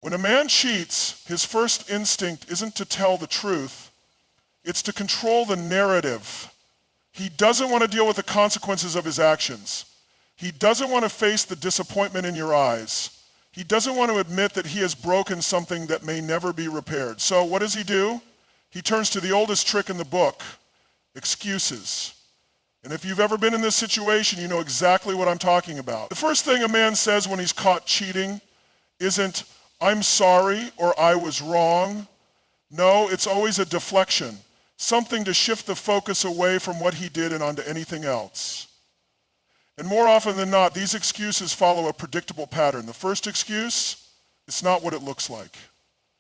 When a man cheats, his first instinct isn't to tell the truth, it's to control the narrative. He doesn't want to deal with the consequences of his actions. He doesn't want to face the disappointment in your eyes. He doesn't want to admit that he has broken something that may never be repaired. So what does he do? He turns to the oldest trick in the book, excuses. And if you've ever been in this situation, you know exactly what I'm talking about. The first thing a man says when he's caught cheating isn't, "I'm sorry," or "I was wrong." No, it's always a deflection, something to shift the focus away from what he did and onto anything else. And more often than not, these excuses follow a predictable pattern. The first excuse, it's not what it looks like.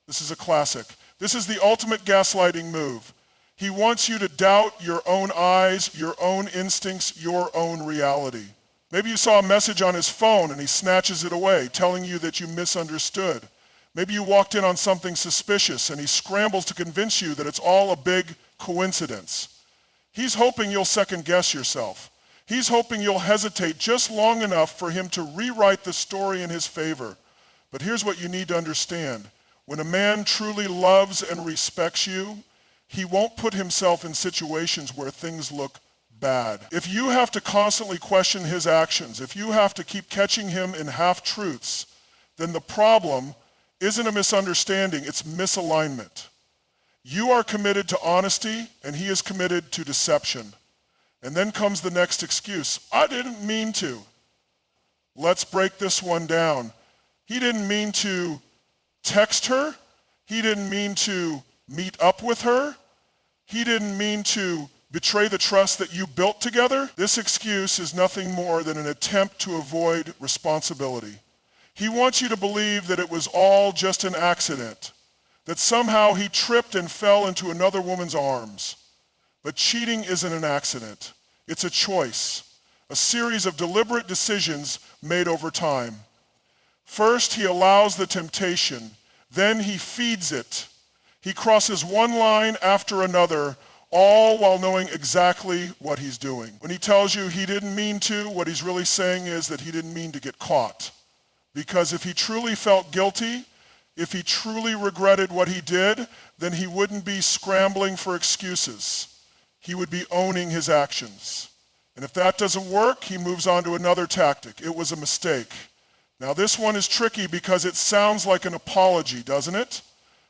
This is a classic. This is the ultimate gaslighting move. He wants you to doubt your own eyes, your own instincts, your own reality. Maybe you saw a message on his phone and he snatches it away, telling you that you misunderstood. Maybe you walked in on something suspicious and he scrambles to convince you that it's all a big coincidence. He's hoping you'll second guess yourself. He's hoping you'll hesitate just long enough for him to rewrite the story in his favor. But here's what you need to understand. When a man truly loves and respects you, he won't put himself in situations where things look bad. If you have to constantly question his actions, if you have to keep catching him in half-truths, then the problem isn't a misunderstanding, it's misalignment. You are committed to honesty and he is committed to deception. And then comes the next excuse. "I didn't mean to." Let's break this one down. He didn't mean to text her. He didn't mean to meet up with her. He didn't mean to betray the trust that you built together. This excuse is nothing more than an attempt to avoid responsibility. He wants you to believe that it was all just an accident, that somehow he tripped and fell into another woman's arms. But cheating isn't an accident. It's a choice, a series of deliberate decisions made over time. First, he allows the temptation. Then he feeds it. He crosses one line after another, all while knowing exactly what he's doing. When he tells you he didn't mean to, what he's really saying is that he didn't mean to get caught. Because if he truly felt guilty, if he truly regretted what he did, then he wouldn't be scrambling for excuses. He would be owning his actions. And if that doesn't work, he moves on to another tactic. It was a mistake. Now this one is tricky because it sounds like an apology, doesn't it?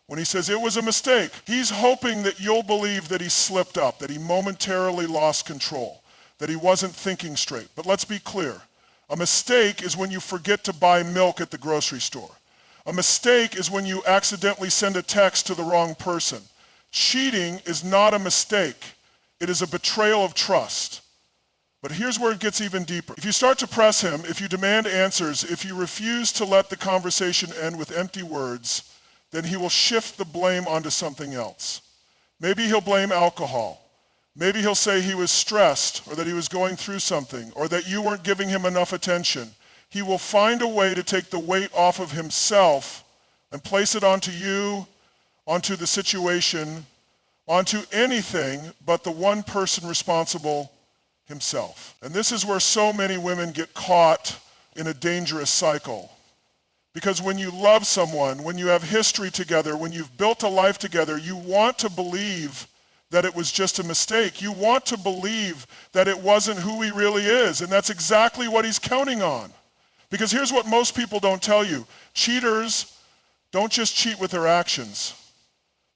When he says it was a mistake, he's hoping that you'll believe that he slipped up, that he momentarily lost control, that he wasn't thinking straight. But let's be clear. A mistake is when you forget to buy milk at the grocery store. A mistake is when you accidentally send a text to the wrong person. Cheating is not a mistake. It is a betrayal of trust. But here's where it gets even deeper. If you start to press him, if you demand answers, if you refuse to let the conversation end with empty words, then he will shift the blame onto something else. Maybe he'll blame alcohol. Maybe he'll say he was stressed or that he was going through something or that you weren't giving him enough attention. He will find a way to take the weight off of himself and place it onto you, onto the situation, onto anything but the one person responsible, himself. And this is where so many women get caught in a dangerous cycle. Because when you love someone, when you have history together, when you've built a life together, you want to believe that it was just a mistake. You want to believe that it wasn't who he really is, and that's exactly what he's counting on. Because here's what most people don't tell you. Cheaters don't just cheat with their actions.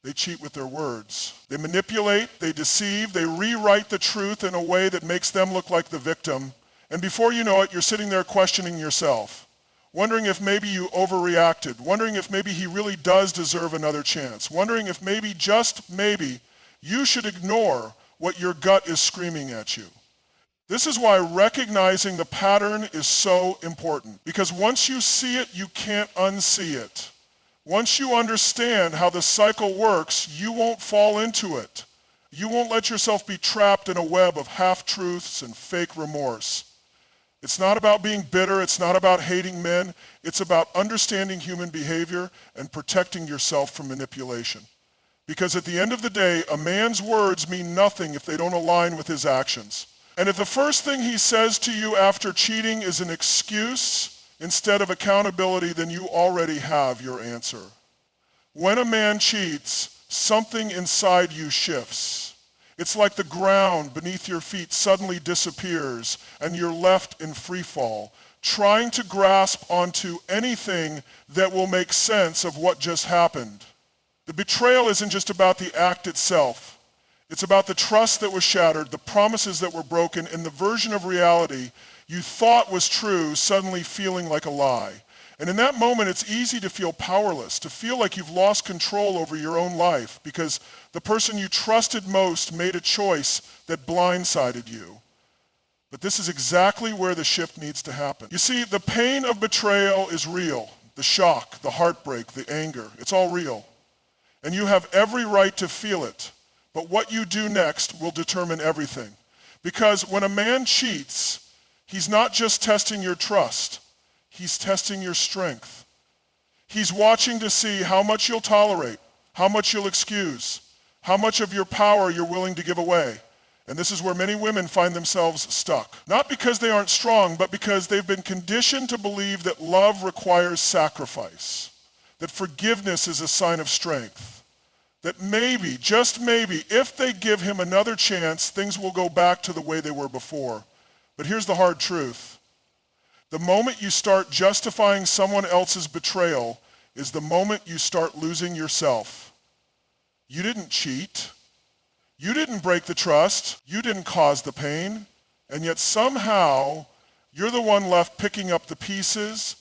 They cheat with their words. They manipulate, they deceive, they rewrite the truth in a way that makes them look like the victim. And before you know it, you're sitting there questioning yourself, wondering if maybe you overreacted, wondering if maybe he really does deserve another chance, wondering if maybe, just maybe, you should ignore what your gut is screaming at you. This is why recognizing the pattern is so important. Because once you see it, you can't unsee it. Once you understand how the cycle works, you won't fall into it. You won't let yourself be trapped in a web of half-truths and fake remorse. It's not about being bitter. It's not about hating men. It's about understanding human behavior and protecting yourself from manipulation. Because at the end of the day, a man's words mean nothing if they don't align with his actions. And if the first thing he says to you after cheating is an excuse, instead of accountability, then you already have your answer. When a man cheats, something inside you shifts. It's like the ground beneath your feet suddenly disappears and you're left in free fall, trying to grasp onto anything that will make sense of what just happened. The betrayal isn't just about the act itself. It's about the trust that was shattered, the promises that were broken, and the version of reality you thought was true suddenly feeling like a lie. And in that moment, it's easy to feel powerless, to feel like you've lost control over your own life because the person you trusted most made a choice that blindsided you. But this is exactly where the shift needs to happen. You see, the pain of betrayal is real. The shock, the heartbreak, the anger, it's all real. And you have every right to feel it. But what you do next will determine everything. Because when a man cheats, he's not just testing your trust. He's testing your strength. He's watching to see how much you'll tolerate, how much you'll excuse, how much of your power you're willing to give away. And this is where many women find themselves stuck. Not because they aren't strong, but because they've been conditioned to believe that love requires sacrifice, that forgiveness is a sign of strength, that maybe, just maybe, if they give him another chance, things will go back to the way they were before. But here's the hard truth. The moment you start justifying someone else's betrayal is the moment you start losing yourself. You didn't cheat. You didn't break the trust. You didn't cause the pain. And yet somehow you're the one left picking up the pieces.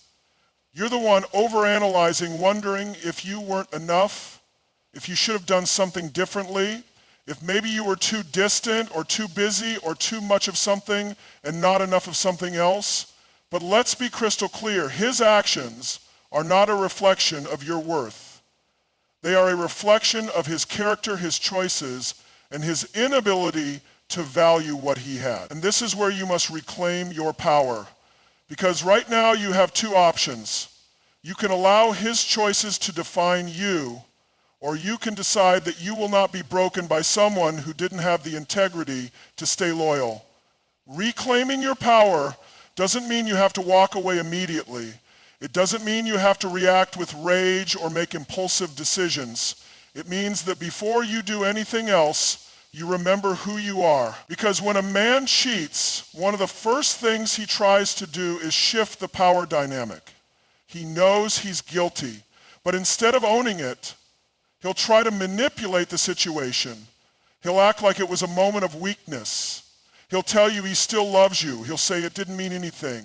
You're the one overanalyzing, wondering if you weren't enough, if you should have done something differently, if maybe you were too distant or too busy or too much of something and not enough of something else. But let's be crystal clear. His actions are not a reflection of your worth. They are a reflection of his character, his choices, and his inability to value what he had. And this is where you must reclaim your power. Because right now you have two options. You can allow his choices to define you, or you can decide that you will not be broken by someone who didn't have the integrity to stay loyal. Reclaiming your power doesn't mean you have to walk away immediately. It doesn't mean you have to react with rage or make impulsive decisions. It means that before you do anything else, you remember who you are. Because when a man cheats, one of the first things he tries to do is shift the power dynamic. He knows he's guilty, but instead of owning it, he'll try to manipulate the situation. He'll act like it was a moment of weakness. He'll tell you he still loves you. He'll say it didn't mean anything.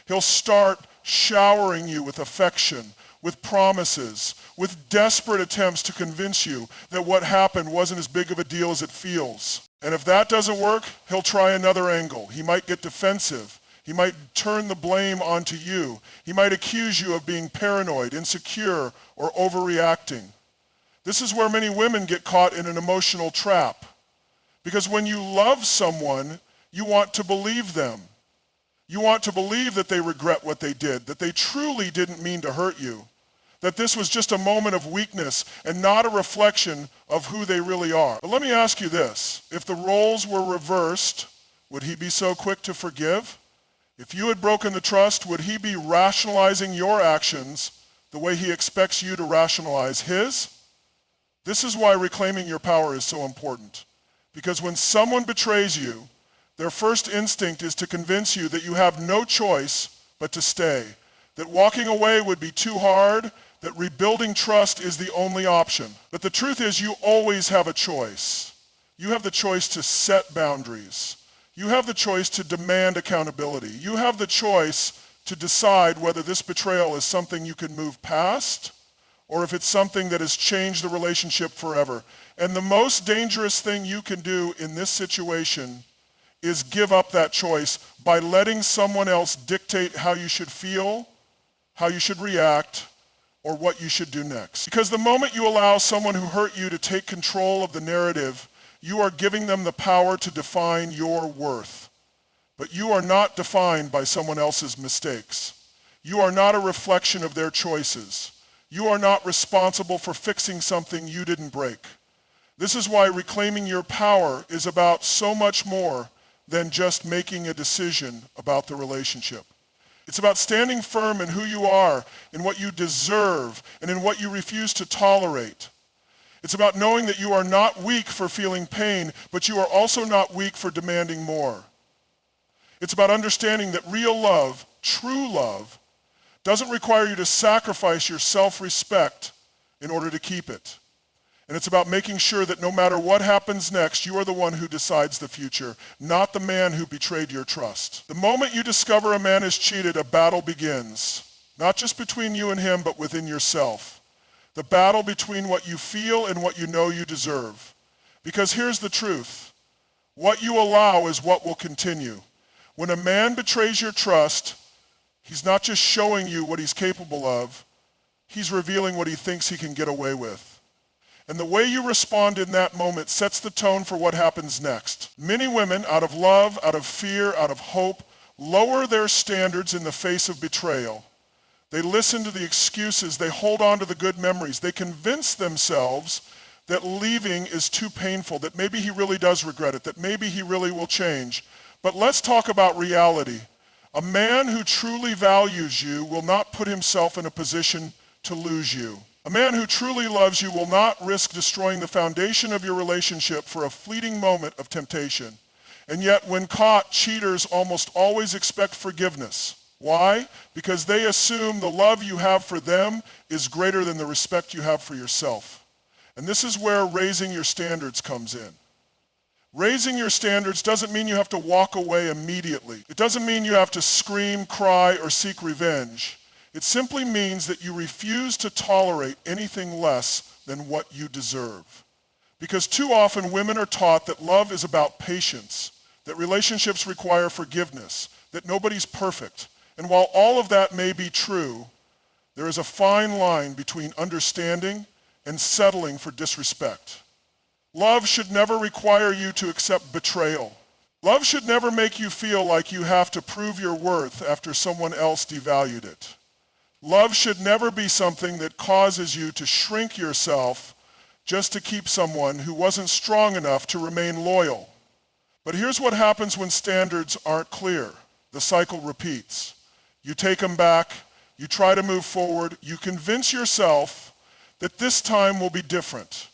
He'll start showering you with affection, with promises, with desperate attempts to convince you that what happened wasn't as big of a deal as it feels. And if that doesn't work, he'll try another angle. He might get defensive. He might turn the blame onto you. He might accuse you of being paranoid, insecure, or overreacting. This is where many women get caught in an emotional trap. Because when you love someone, you want to believe them. You want to believe that they regret what they did, that they truly didn't mean to hurt you, that this was just a moment of weakness and not a reflection of who they really are. But let me ask you this. If the roles were reversed, would he be so quick to forgive? If you had broken the trust, would he be rationalizing your actions the way he expects you to rationalize his? This is why reclaiming your power is so important. Because when someone betrays you, their first instinct is to convince you that you have no choice but to stay, that walking away would be too hard, that rebuilding trust is the only option. But the truth is you always have a choice. You have the choice to set boundaries. You have the choice to demand accountability. You have the choice to decide whether this betrayal is something you can move past or if it's something that has changed the relationship forever. And the most dangerous thing you can do in this situation is give up that choice by letting someone else dictate how you should feel, how you should react, or what you should do next. Because the moment you allow someone who hurt you to take control of the narrative, you are giving them the power to define your worth. But you are not defined by someone else's mistakes. You are not a reflection of their choices. You are not responsible for fixing something you didn't break. This is why reclaiming your power is about so much more than just making a decision about the relationship. It's about standing firm in who you are, in what you deserve, and in what you refuse to tolerate. It's about knowing that you are not weak for feeling pain, but you are also not weak for demanding more. It's about understanding that real love, true love, doesn't require you to sacrifice your self-respect in order to keep it. And it's about making sure that no matter what happens next, you are the one who decides the future, not the man who betrayed your trust. The moment you discover a man is cheated, a battle begins, not just between you and him, but within yourself. The battle between what you feel and what you know you deserve. Because here's the truth. What you allow is what will continue. When a man betrays your trust, he's not just showing you what he's capable of, he's revealing what he thinks he can get away with. And the way you respond in that moment sets the tone for what happens next. Many women, out of love, out of fear, out of hope, lower their standards in the face of betrayal. They listen to the excuses, they hold on to the good memories, they convince themselves that leaving is too painful, that maybe he really does regret it, that maybe he really will change. But let's talk about reality. A man who truly values you will not put himself in a position to lose you. A man who truly loves you will not risk destroying the foundation of your relationship for a fleeting moment of temptation. And yet, when caught, cheaters almost always expect forgiveness. Why? Because they assume the love you have for them is greater than the respect you have for yourself. And this is where raising your standards comes in. Raising your standards doesn't mean you have to walk away immediately. It doesn't mean you have to scream, cry, or seek revenge. It simply means that you refuse to tolerate anything less than what you deserve. Because too often women are taught that love is about patience, that relationships require forgiveness, that nobody's perfect. And while all of that may be true, there is a fine line between understanding and settling for disrespect. Love should never require you to accept betrayal. Love should never make you feel like you have to prove your worth after someone else devalued it. Love should never be something that causes you to shrink yourself just to keep someone who wasn't strong enough to remain loyal. But here's what happens when standards aren't clear. The cycle repeats. You take them back, you try to move forward, you convince yourself that this time will be different.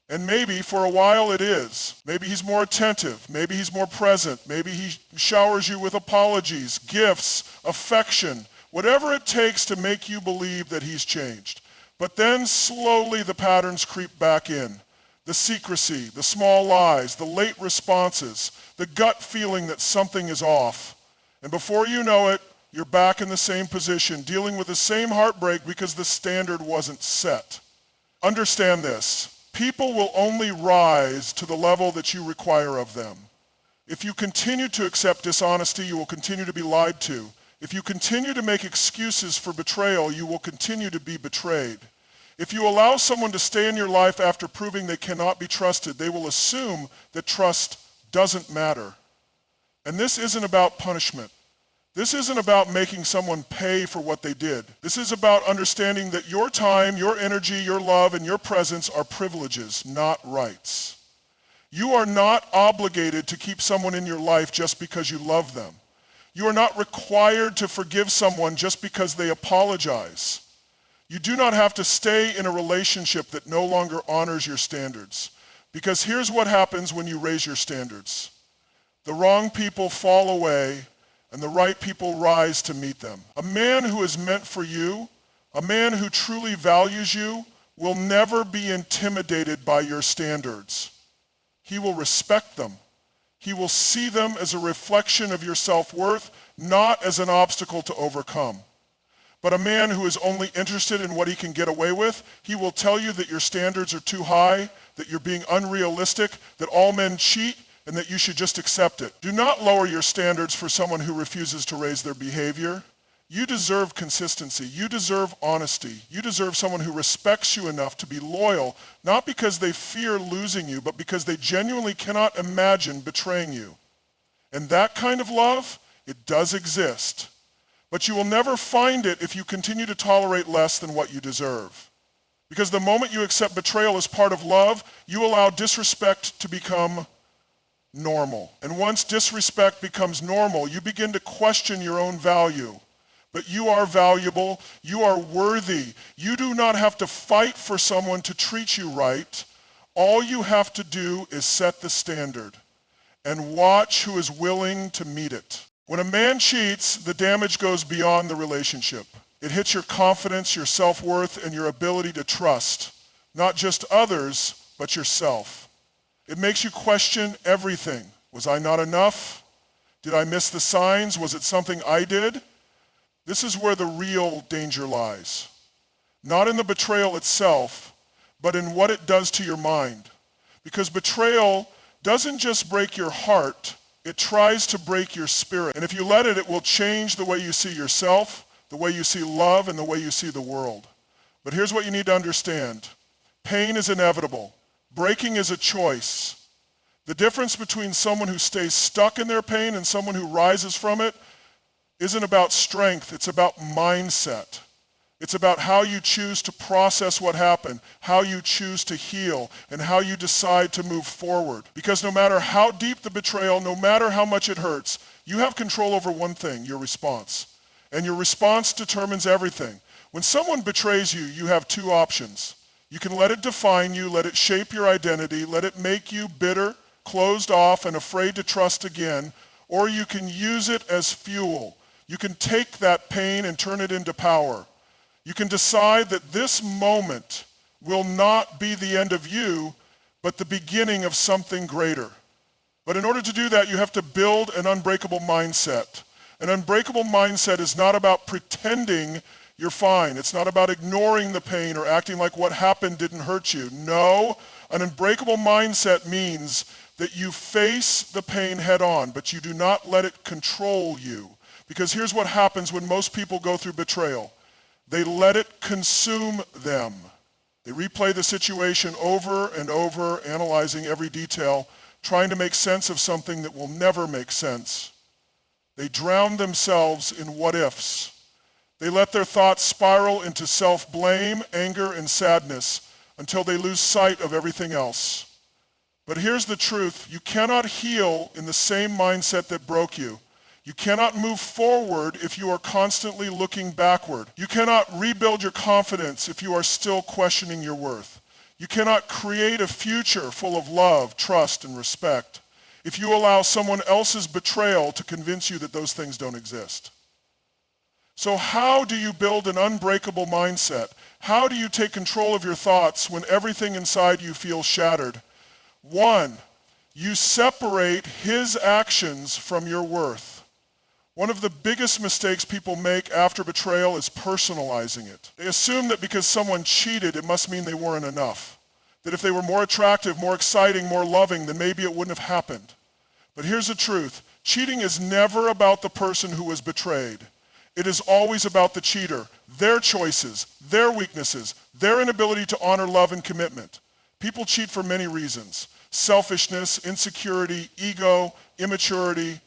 And maybe for a while it is. Maybe he's more attentive, maybe he's more present, maybe he showers you with apologies, gifts, affection, whatever it takes to make you believe that he's changed. But then slowly the patterns creep back in. The secrecy, the small lies, the late responses, the gut feeling that something is off. And before you know it, you're back in the same position, dealing with the same heartbreak because the standard wasn't set. Understand this. People will only rise to the level that you require of them. If you continue to accept dishonesty, you will continue to be lied to. If you continue to make excuses for betrayal, you will continue to be betrayed. If you allow someone to stay in your life after proving they cannot be trusted, they will assume that trust doesn't matter. And this isn't about punishment. This isn't about making someone pay for what they did. This is about understanding that your time, your energy, your love, and your presence are privileges, not rights. You are not obligated to keep someone in your life just because you love them. You are not required to forgive someone just because they apologize. You do not have to stay in a relationship that no longer honors your standards. Because here's what happens when you raise your standards. The wrong people fall away, and the right people rise to meet them. A man who is meant for you, a man who truly values you, will never be intimidated by your standards. He will respect them. He will see them as a reflection of your self-worth, not as an obstacle to overcome. But a man who is only interested in what he can get away with, he will tell you that your standards are too high, that you're being unrealistic, that all men cheat, and that you should just accept it. Do not lower your standards for someone who refuses to raise their behavior. You deserve consistency. You deserve honesty. You deserve someone who respects you enough to be loyal, not because they fear losing you, but because they genuinely cannot imagine betraying you. And that kind of love, it does exist. But you will never find it if you continue to tolerate less than what you deserve. Because the moment you accept betrayal as part of love, you allow disrespect to become normal. And once disrespect becomes normal, you begin to question your own value. But you are valuable. You are worthy. You do not have to fight for someone to treat you right. All you have to do is set the standard and watch who is willing to meet it. When a man cheats, the damage goes beyond the relationship. It hits your confidence, your self-worth, and your ability to trust, not just others, but yourself. It makes you question everything. Was I not enough? Did I miss the signs? Was it something I did? This is where the real danger lies. Not in the betrayal itself, but in what it does to your mind. Because betrayal doesn't just break your heart, it tries to break your spirit. And if you let it, it will change the way you see yourself, the way you see love, and the way you see the world. But here's what you need to understand. Pain is inevitable. Breaking is a choice. The difference between someone who stays stuck in their pain and someone who rises from it isn't about strength, it's about mindset. It's about how you choose to process what happened, how you choose to heal, and how you decide to move forward. Because no matter how deep the betrayal, no matter how much it hurts, you have control over one thing, your response. And your response determines everything. When someone betrays you, you have two options. You can let it define you, let it shape your identity, let it make you bitter, closed off, and afraid to trust again, or you can use it as fuel. You can take that pain and turn it into power. You can decide that this moment will not be the end of you, but the beginning of something greater. But in order to do that, you have to build an unbreakable mindset. An unbreakable mindset is not about pretending you're fine. It's not about ignoring the pain or acting like what happened didn't hurt you. No, an unbreakable mindset means that you face the pain head on, but you do not let it control you. Because here's what happens when most people go through betrayal. They let it consume them. They replay the situation over and over, analyzing every detail, trying to make sense of something that will never make sense. They drown themselves in what-ifs. They let their thoughts spiral into self-blame, anger, and sadness until they lose sight of everything else. But here's the truth. You cannot heal in the same mindset that broke you. You cannot move forward if you are constantly looking backward. You cannot rebuild your confidence if you are still questioning your worth. You cannot create a future full of love, trust, and respect if you allow someone else's betrayal to convince you that those things don't exist. So how do you build an unbreakable mindset? How do you take control of your thoughts when everything inside you feels shattered? 1, you separate his actions from your worth. One of the biggest mistakes people make after betrayal is personalizing it. They assume that because someone cheated, it must mean they weren't enough. That if they were more attractive, more exciting, more loving, then maybe it wouldn't have happened. But here's the truth. Cheating is never about the person who was betrayed. It is always about the cheater, their choices, their weaknesses, their inability to honor love and commitment. People cheat for many reasons. Selfishness, insecurity, ego, immaturity.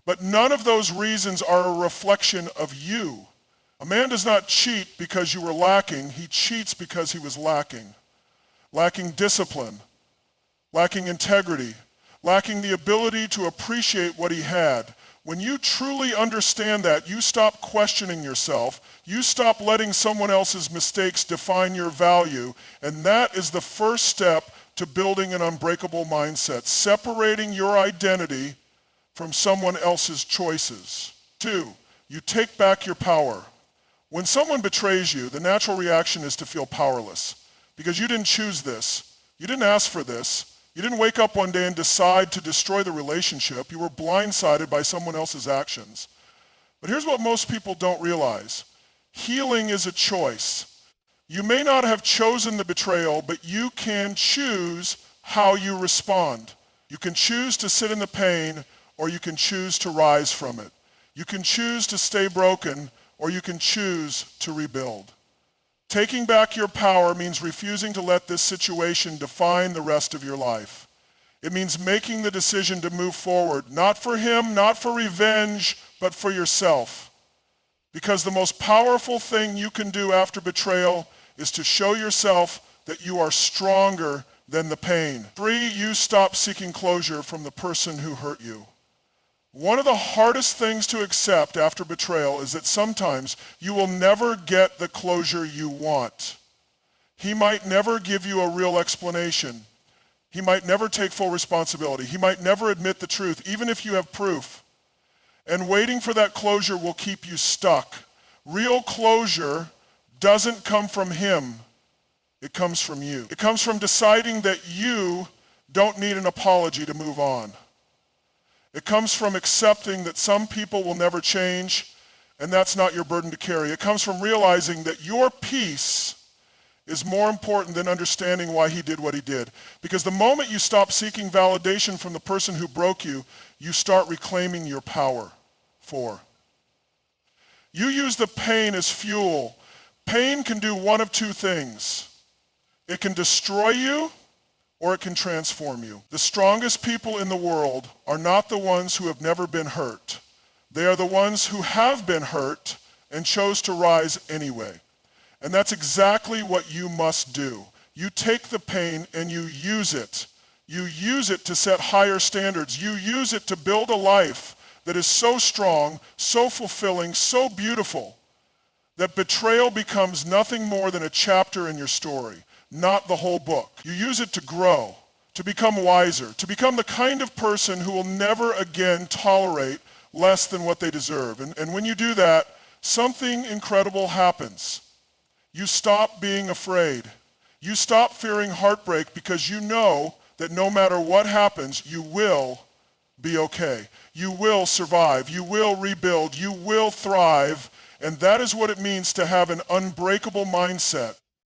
But none of those reasons are a reflection of you. A man does not cheat because you were lacking. He cheats because he was lacking. Lacking discipline, lacking integrity, lacking the ability to appreciate what he had. When you truly understand that, you stop questioning yourself. You stop letting someone else's mistakes define your value. And that is the first step to building an unbreakable mindset, separating your identity from someone else's choices. 2, you take back your power. When someone betrays you, the natural reaction is to feel powerless because you didn't choose this. You didn't ask for this. You didn't wake up one day and decide to destroy the relationship. You were blindsided by someone else's actions. But here's what most people don't realize. Healing is a choice. You may not have chosen the betrayal, but you can choose how you respond. You can choose to sit in the pain, or you can choose to rise from it. You can choose to stay broken, or you can choose to rebuild. Taking back your power means refusing to let this situation define the rest of your life. It means making the decision to move forward, not for him, not for revenge, but for yourself. Because the most powerful thing you can do after betrayal is to show yourself that you are stronger than the pain. 3, you stop seeking closure from the person who hurt you. One of the hardest things to accept after betrayal is that sometimes you will never get the closure you want. He might never give you a real explanation. He might never take full responsibility. He might never admit the truth, even if you have proof. And waiting for that closure will keep you stuck. Real closure doesn't come from him. It comes from you. It comes from deciding that you don't need an apology to move on. It comes from accepting that some people will never change, and that's not your burden to carry. It comes from realizing that your peace is more important than understanding why he did what he did. Because the moment you stop seeking validation from the person who broke you, you start reclaiming your power. 4. You use the pain as fuel. Pain can do one of two things. It can destroy you, or it can transform you. The strongest people in the world are not the ones who have never been hurt. They are the ones who have been hurt and chose to rise anyway. And that's exactly what you must do. You take the pain and you use it. You use it to set higher standards. You use it to build a life that is so strong, so fulfilling, so beautiful, that betrayal becomes nothing more than a chapter in your story, not the whole book. You use it to grow, to become wiser, to become the kind of person who will never again tolerate less than what they deserve. And when you do that, something incredible happens. You stop being afraid. You stop fearing heartbreak because you know that no matter what happens, you will be okay. You will survive. You will rebuild. You will thrive. And that is what it means to have an unbreakable mindset.